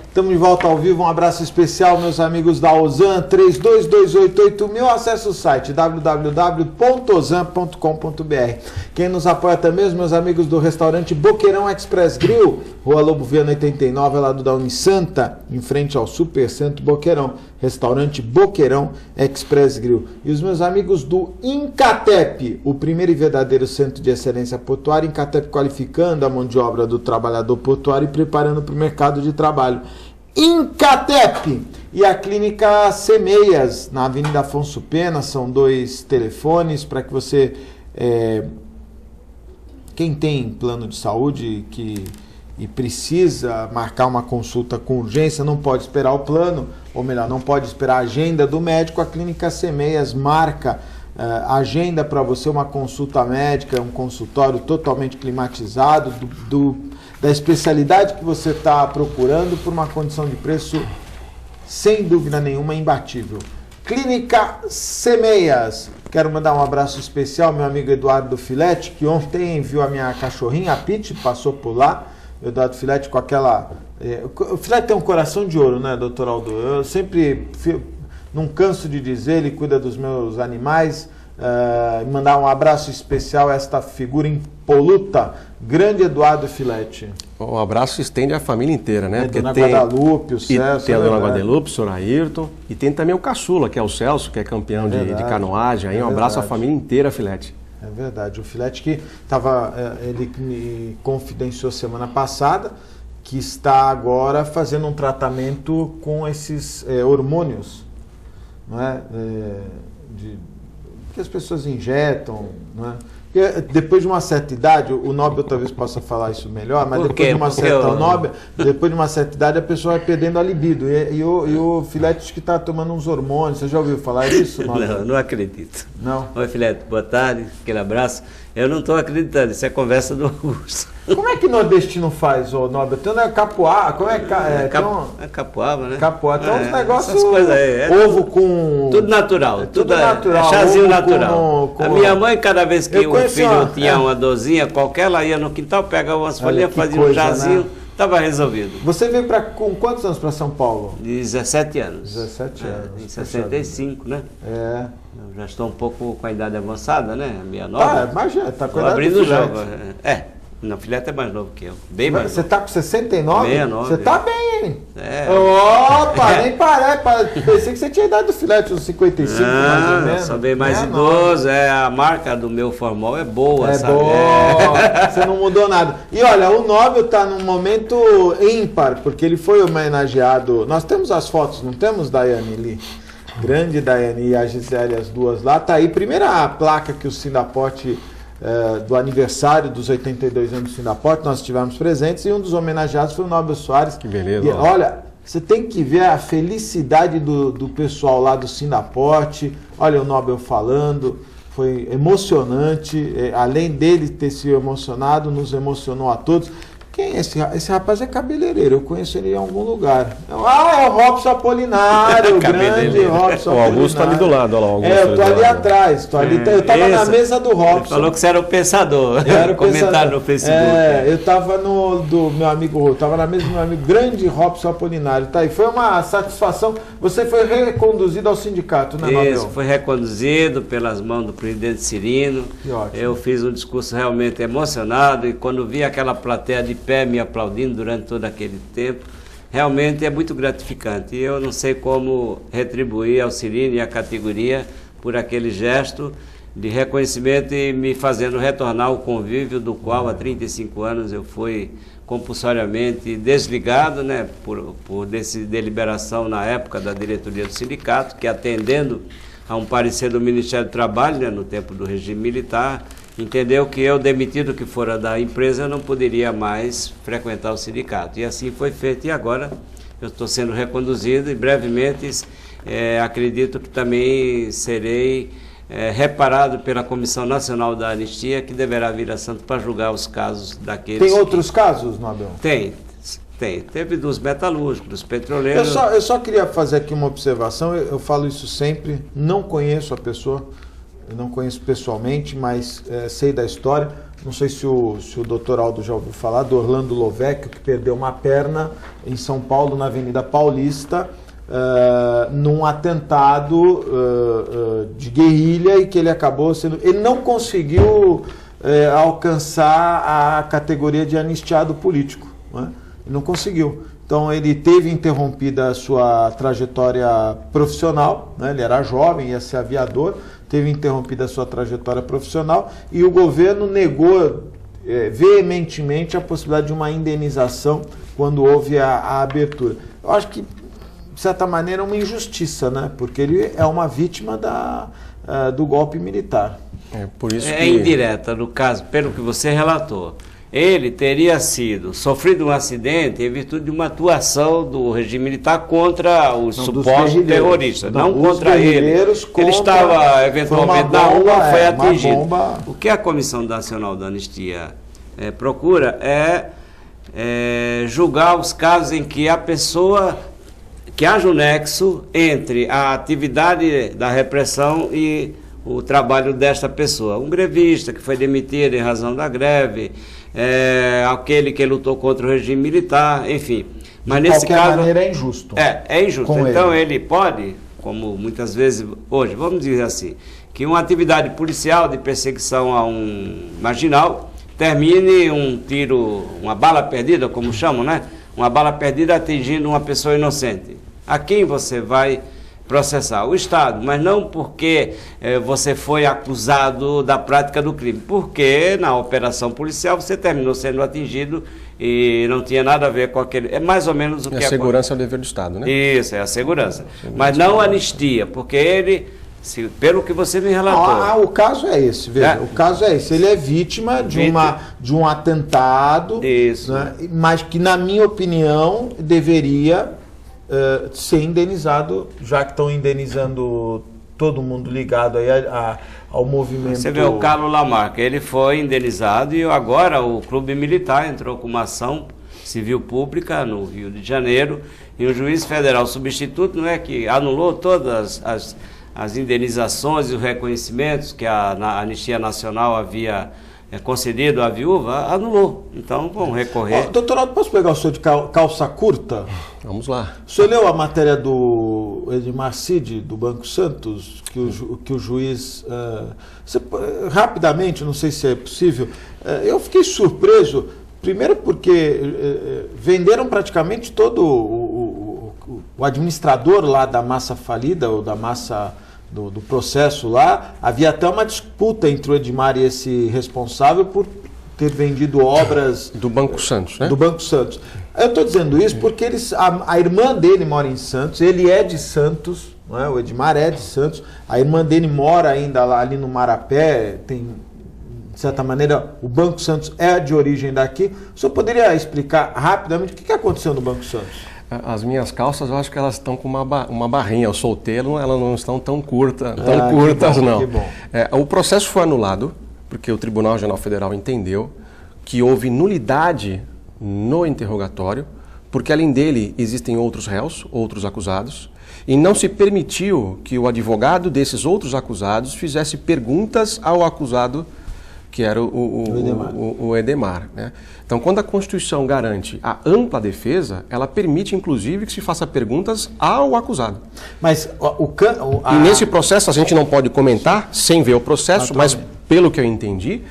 Estamos de volta ao vivo, um abraço especial, meus amigos da Ozan, 32288000, acesse o site www.ozan.com.br. Quem nos apoia também, os meus amigos do restaurante Boqueirão Express Grill, Rua Lobo Viana 89, lado da Unisanta, em frente ao Supercentro Boqueirão, restaurante Boqueirão Express Grill. E os meus amigos do Incatep, o primeiro e verdadeiro centro de excelência portuária, Incatep qualificando a mão de obra do trabalhador portuário e preparando para o mercado de trabalho. Incatep e a Clínica Semeias, na Avenida Afonso Pena, são 2 telefones para que você, quem tem plano de saúde e precisa marcar uma consulta com urgência, não pode esperar o plano, ou melhor, não pode esperar a agenda do médico, a Clínica Semeias marca agenda para você uma consulta médica, um consultório totalmente climatizado, da especialidade que você está procurando, por uma condição de preço, sem dúvida nenhuma, imbatível. Clínica Semeias. Quero mandar um abraço especial ao meu amigo Eduardo Filete, que ontem viu a minha cachorrinha, a Pete, passou por lá. O Eduardo Filete com aquela... o Filete tem um coração de ouro, né, doutor Aldo? Eu sempre, não canso de dizer, ele cuida dos meus animais. Mandar um abraço especial a esta figura impoluta, grande Eduardo Filete. Um abraço estende à família inteira, né? Porque Dona Guadalupe, o Celso. Tem a Dona Guadalupe, o senhor Ayrton, e tem também o caçula, que é o Celso, que é campeão de canoagem. Aí um abraço à família inteira, Filete. É verdade. O Filete que estava, ele me confidenciou semana passada, que está agora fazendo um tratamento com esses hormônios, não é? Que as pessoas injetam, né? Depois de uma certa idade, o Nobel talvez possa falar isso melhor, mas depois de uma certa idade a pessoa vai perdendo a libido. E o Filete que está tomando uns hormônios, você já ouviu falar isso, Nobel? Não acredito. Não? Oi, Filete, boa tarde, aquele abraço. Eu não estou acreditando, isso é conversa do Augusto. Como é que nordestino faz, ô Nobel? Tem capoá, como é capoaba, né? Capoá, tem uns negócios, coisas aí, ovo com... Tudo natural, tudo natural. É chazinho natural. A minha mãe, cada vez que o filho tinha uma dorzinha qualquer, ela ia no quintal, pegava umas folhinhas, fazia um chazinho, estava resolvido. Você veio com quantos anos para São Paulo? 17 anos. 17 anos. Em 65, né? Eu já estou um pouco com a idade avançada, né? 69. Mas já está com a idade abrindo o jogo. Não, o Filete é mais novo que eu. Bem mais Você novo. tá com 69? 69. Você tá bem, hein? É. Opa, nem parece. Pensei que você tinha idade do Filete, uns 55, mais ou menos. Sou bem mais É, idoso. A marca do meu formol é boa, É sabe? boa, você não mudou nada. E olha, o Nobel está num momento ímpar, porque ele foi homenageado. Nós temos as fotos, não temos, Daiane ali? Grande Daiane e a Gisele, as duas lá. Tá aí, primeira placa que o Sindaporte, do aniversário dos 82 anos do Sindaporte, nós estivemos presentes, e um dos homenageados foi o Nobel Soares. Que beleza. E, olha, você tem que ver a felicidade do pessoal lá do Sindaporte. Olha o Nobel falando. Foi emocionante, além dele ter se emocionado, nos emocionou a todos. Quem é esse rapaz? É cabeleireiro, eu conheço ele em algum lugar. Ah, é o Robson Apolinário, o grande Robson O Augusto está ali do lado, olha lá. O Augusto eu tô ali atrás, eu estava na mesa do Robson. Ele falou que você era o pensador. Era o comentário no Facebook. eu estava do meu amigo, estava na mesa do meu amigo, grande Robson Apolinário. Tá aí, foi uma satisfação. Você foi reconduzido ao sindicato, né, Nobel? Isso, foi reconduzido pelas mãos do presidente Cirino. Que ótimo. Eu fiz um discurso realmente emocionado, e quando vi aquela plateia de pé me aplaudindo durante todo aquele tempo, realmente é muito gratificante. E eu não sei como retribuir ao Cirino e à categoria por aquele gesto de reconhecimento e me fazendo retornar ao convívio do qual há 35 anos eu fui compulsoriamente desligado, né, por deliberação na época da diretoria do sindicato, que, atendendo a um parecer do Ministério do Trabalho, né, no tempo do regime militar, entendeu que eu, demitido que fora da empresa, não poderia mais frequentar o sindicato. E assim foi feito, e agora eu estou sendo reconduzido, e brevemente acredito que também serei reparado pela Comissão Nacional da Anistia, que deverá vir a Santos para julgar os casos daqueles... Tem outros casos, Nobel? Tem. Teve dos metalúrgicos, dos petroleiros... Eu só queria fazer aqui uma observação, eu falo isso sempre, não conheço a pessoa, eu não conheço pessoalmente, mas sei da história. Não sei se o doutor Aldo já ouviu falar do Orlando Lovecchio, que perdeu uma perna em São Paulo, na Avenida Paulista, num atentado de guerrilha, e que ele acabou sendo... Ele não conseguiu alcançar a categoria de anistiado político, não é? Ele não conseguiu. Então ele teve interrompida a sua trajetória profissional, né? Ele era jovem, ia ser aviador, teve interrompida a sua trajetória profissional, e o governo negou veementemente a possibilidade de uma indenização quando houve a abertura. Eu acho que, de certa maneira, é uma injustiça, né? Porque ele é uma vítima do golpe militar. Por isso é indireta, no caso, pelo que você relatou. Ele teria sofrido um acidente em virtude de uma atuação do regime militar contra os supostos terroristas, não contra ele. Ele estava eventualmente na rua, foi atingido. O que a Comissão Nacional da Anistia procura é julgar os casos em que que haja um nexo entre a atividade da repressão e o trabalho desta pessoa. Um grevista que foi demitido em razão da greve, aquele que lutou contra o regime militar, enfim. Mas nesse caso, de qualquer maneira é injusto. É injusto. Então ele pode, como muitas vezes hoje, vamos dizer assim, que uma atividade policial de perseguição a um marginal termine um tiro, uma bala perdida, como chamam, né? Uma bala perdida atingindo uma pessoa inocente. A quem você vai processar? O Estado, mas não porque você foi acusado da prática do crime, porque na operação policial você terminou sendo atingido e não tinha nada a ver com aquele... É mais ou menos o que... A segurança é o dever do Estado, né? Isso, é a segurança. Mas não anistia, porque ele... pelo que você me relatou... o caso é esse, veja, o caso é esse. Ele é vítima de um atentado, isso, né, mas que, na minha opinião, deveria ser indenizado, já que estão indenizando todo mundo ligado aí ao movimento... Você vê o Carlos Lamarca, ele foi indenizado, e agora o Clube Militar entrou com uma ação civil pública no Rio de Janeiro, e o juiz federal substituto, não é, que anulou todas as indenizações e os reconhecimentos que a Anistia Nacional havia concedido à viúva, anulou. Então, vamos recorrer. Doutor Aldo, posso pegar o senhor de calça curta? Vamos lá. O senhor leu a matéria do Edmar Cid, do Banco Santos, que o juiz... rapidamente, não sei se é possível, eu fiquei surpreso, primeiro porque venderam praticamente todo o administrador lá da massa falida, ou da massa do processo lá. Havia até uma disputa entre o Edmar e esse responsável por ter vendido obras... Do Banco Santos, né? Do Banco Santos. Eu estou dizendo isso porque a irmã dele mora em Santos, ele é de Santos, não é? O Edmar é de Santos, a irmã dele mora ainda lá ali no Marapé, tem, de certa maneira, o Banco Santos é de origem daqui. O senhor poderia explicar rapidamente o que aconteceu no Banco Santos? As minhas calças, eu acho que elas estão com uma barrinha. Eu soltei, elas não estão tão curtas, não. Que bom. O processo foi anulado, porque o Tribunal Regional Federal entendeu que houve nulidade no interrogatório, porque além dele existem outros réus, outros acusados, e não se permitiu que o advogado desses outros acusados fizesse perguntas ao acusado, que era o Edmar. Né? Então, quando a Constituição garante a ampla defesa, ela permite, inclusive, que se faça perguntas ao acusado. Mas E nesse processo, a gente não pode comentar sem ver o processo, mas pelo que eu entendi,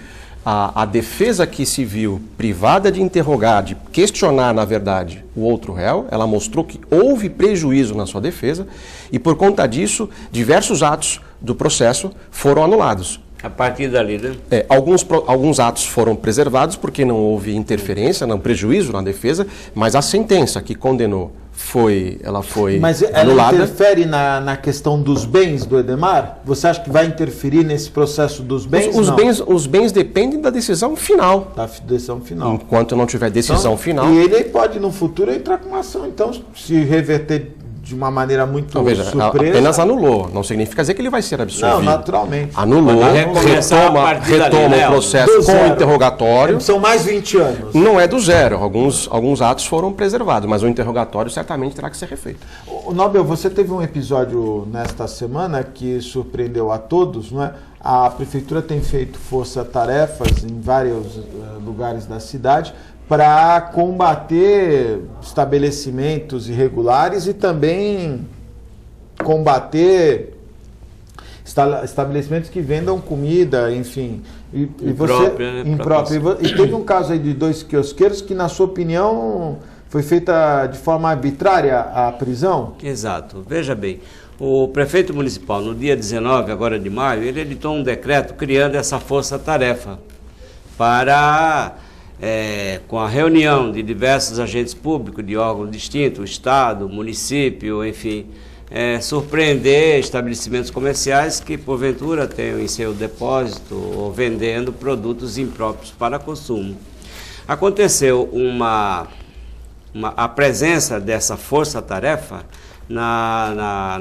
a defesa que se viu privada de interrogar, de questionar, na verdade, o outro réu, ela mostrou que houve prejuízo na sua defesa e, por conta disso, diversos atos do processo foram anulados. A partir dali, né? Alguns atos foram preservados porque não houve interferência, não prejuízo na defesa, mas a sentença que condenou foi anulada. Mas ela interfere na questão dos bens do Edmar? Você acha que vai interferir nesse processo dos bens? Os bens dependem da decisão final. Da decisão final. Enquanto não tiver decisão final... E ele pode, no futuro, entrar com uma ação. Então, se reverter de uma maneira muito surpresa... Apenas anulou. Não significa dizer que ele vai ser absolvido. Não, naturalmente. Anulou, retoma o processo com o interrogatório. São mais 20 anos. Não é do zero. Alguns atos foram preservados, mas o interrogatório certamente terá que ser refeito. Nobel, você teve um episódio nesta semana que surpreendeu a todos, não é? A Prefeitura tem feito força-tarefas em vários lugares da cidade para combater estabelecimentos irregulares e também combater estabelecimentos que vendam comida, enfim. Imprópria. E teve um caso aí de 2 quiosqueiros que, na sua opinião, foi feita de forma arbitrária a prisão? Exato. Veja bem, o prefeito municipal, no dia 19 agora de maio, ele editou um decreto criando essa força-tarefa para... com a reunião de diversos agentes públicos de órgãos distintos, Estado, município, enfim, surpreender estabelecimentos comerciais que, porventura, tenham em seu depósito ou vendendo produtos impróprios para consumo. Aconteceu a presença dessa força-tarefa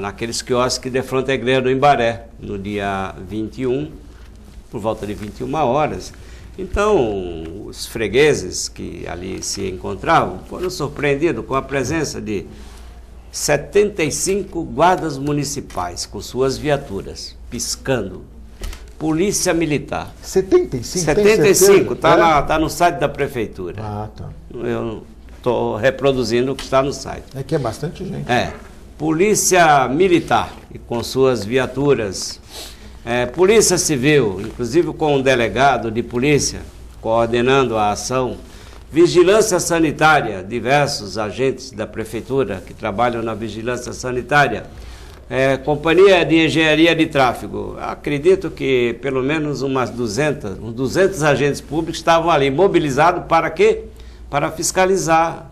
naqueles quiosques de fronte à igreja do Embaré, no dia 21, por volta de 21 horas. Então, os fregueses que ali se encontravam foram surpreendidos com a presença de 75 guardas municipais com suas viaturas, piscando. Polícia Militar. 75? 75, está no site da Prefeitura. Ah, tá. Eu estou reproduzindo o que está no site. É que é bastante gente. Polícia Militar, e com suas viaturas. Polícia Civil, inclusive com um delegado de polícia coordenando a ação, Vigilância Sanitária, diversos agentes da Prefeitura que trabalham na Vigilância Sanitária, Companhia de Engenharia de Tráfego. Acredito que pelo menos uns 200 agentes públicos estavam ali mobilizados para quê? Para fiscalizar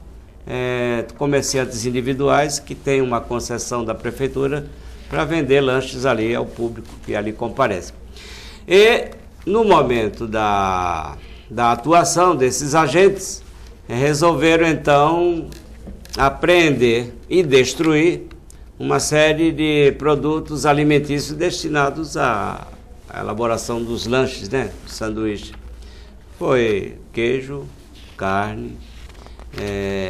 comerciantes individuais que têm uma concessão da Prefeitura para vender lanches ali ao público que ali comparece. E no momento da atuação desses agentes, resolveram então apreender e destruir uma série de produtos alimentícios destinados à elaboração dos lanches, né, do sanduíche. Foi queijo, carne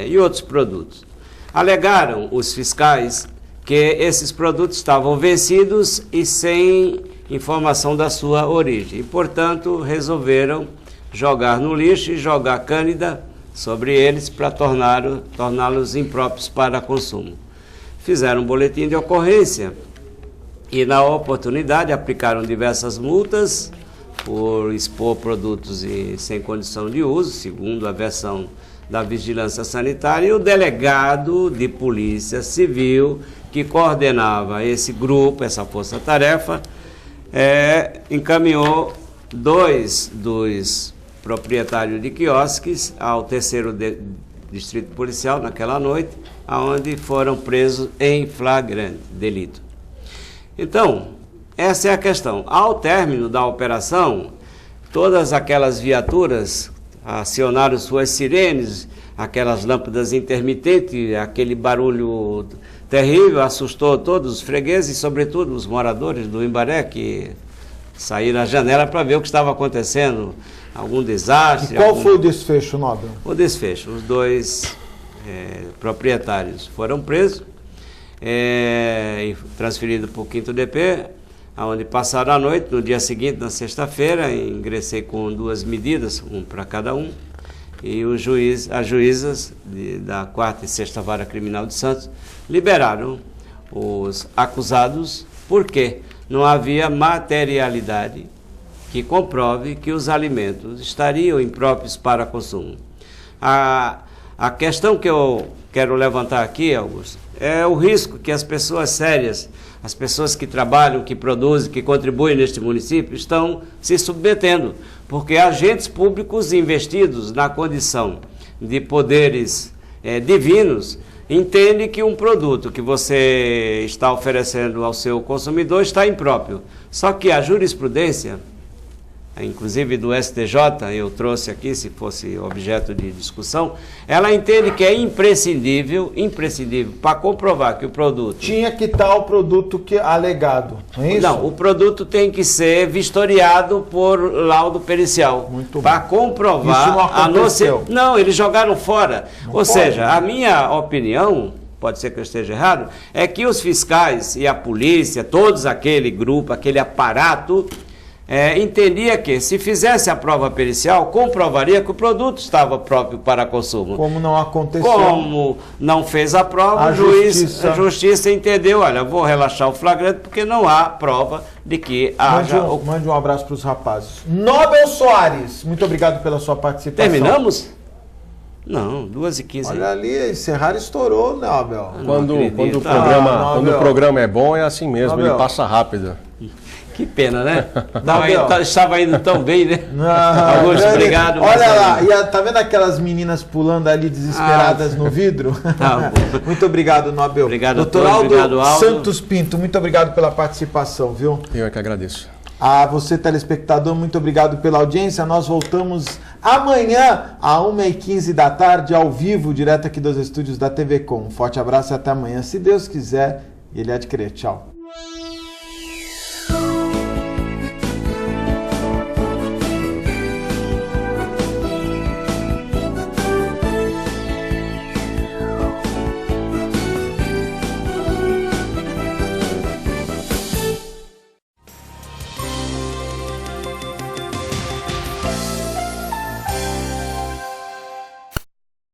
e outros produtos. Alegaram os fiscais que esses produtos estavam vencidos e sem informação da sua origem. E, portanto, resolveram jogar no lixo e jogar cândida sobre eles para torná-los impróprios para consumo. fizeram um boletim de ocorrência e, na oportunidade, aplicaram diversas multas por expor produtos sem condição de uso, segundo a versão da Vigilância Sanitária, e o delegado de Polícia Civil, que coordenava esse grupo, essa força-tarefa, encaminhou 2 dos proprietários de quiosques ao 3º Distrito Policial naquela noite, onde foram presos em flagrante delito. Então, essa é a questão. Ao término da operação, todas aquelas viaturas acionaram suas sirenes, aquelas lâmpadas intermitentes, aquele barulho terrível, assustou todos os fregueses e, sobretudo, os moradores do Imbaré, que saíram na janela para ver o que estava acontecendo, algum desastre. E qual foi o desfecho, Nobel? O desfecho, os 2 proprietários foram presos e transferidos para o 5º DP, onde passaram a noite. No dia seguinte, na sexta-feira, ingressei com 2 medidas, um para cada um, e as juízas da 4ª e 6ª Vara Criminal de Santos liberaram os acusados, porque não havia materialidade que comprove que os alimentos estariam impróprios para consumo. A questão que eu quero levantar aqui, Augusto, é o risco que as pessoas sérias, as pessoas que trabalham, que produzem, que contribuem neste município, estão se submetendo, porque agentes públicos investidos na condição de poderes divinos entendem que um produto que você está oferecendo ao seu consumidor está impróprio. Só que a jurisprudência, inclusive do STJ, eu trouxe aqui, se fosse objeto de discussão, ela entende que é imprescindível para comprovar que o produto... Tinha que estar o produto alegado, não é isso? Não, o produto tem que ser vistoriado por laudo pericial. Muito para comprovar... Isso não aconteceu. Não, eles jogaram fora. Não Ou pode, seja, né? a minha opinião, pode ser que eu esteja errado, é que os fiscais e a polícia, todos aquele grupo, aquele aparato... entendia que, se fizesse a prova pericial, comprovaria que o produto estava próprio para consumo. Como não aconteceu. Como não fez a prova, a justiça entendeu, olha, vou relaxar o flagrante porque não há prova de que haja... Mande um abraço para os rapazes. Nobel Soares, muito obrigado pela sua participação. Terminamos? Não, 2h15. Olha ali, encerrar estourou, Nobel. Quando o programa é bom, é assim mesmo, Nobel. ele passa rápido. Que pena, né? Estava indo tão bem, né? Augusto, obrigado. Olha lá, tá vendo aquelas meninas pulando ali desesperadas no vidro? Tá bom. Muito obrigado, Nobel. Obrigado, Doutor Aldo. Obrigado, Aldo. Santos Pinto, muito obrigado pela participação, viu? Eu é que agradeço. A você, telespectador, muito obrigado pela audiência. Nós voltamos amanhã, às 1h15 da tarde, ao vivo, direto aqui dos estúdios da TV Com. Um forte abraço e até amanhã, se Deus quiser, e Ele há de querer. Tchau.